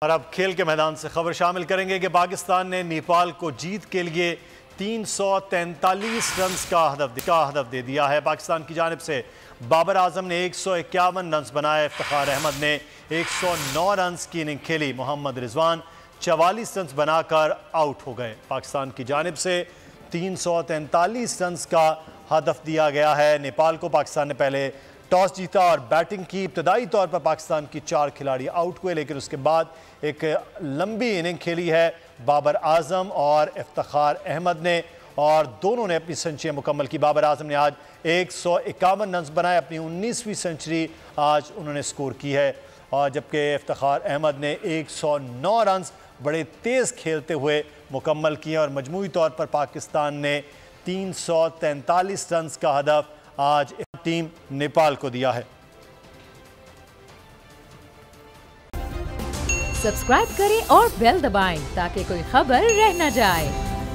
और अब खेल के मैदान से खबर शामिल करेंगे कि पाकिस्तान ने नेपाल को जीत के लिए 343 रन का हदफ दे दिया है। पाकिस्तान की जानिब से बाबर आजम ने 151 रन बनाए, इफ्तिखार अहमद ने 109 रन की इनिंग खेली, मोहम्मद रिजवान 44 रन बनाकर आउट हो गए। पाकिस्तान की जानिब से 343 रन का हदफ दिया गया है। नेपाल को पाकिस्तान ने पहले टॉस जीता और बैटिंग की। इब्तदाई तौर पर पाकिस्तान की 4 खिलाड़ी आउट हुए, लेकिन उसके बाद एक लंबी इनिंग खेली है बाबर आजम और इफ्तिखार अहमद ने, और दोनों ने अपनी सेंचुरी मुकम्मल की। बाबर आजम ने आज 151 रन बनाए, अपनी 19वीं सेंचुरी आज उन्होंने स्कोर की है, और जबकि इफ्तिखार अहमद ने 109 रन बड़े तेज़ खेलते हुए मुकम्मल किए, और मजमूई तौर पर पाकिस्तान ने 343 रन का हदफ आज टीम नेपाल को दिया है। सब्सक्राइब करें और बेल दबाएं ताकि कोई खबर रह न जाए।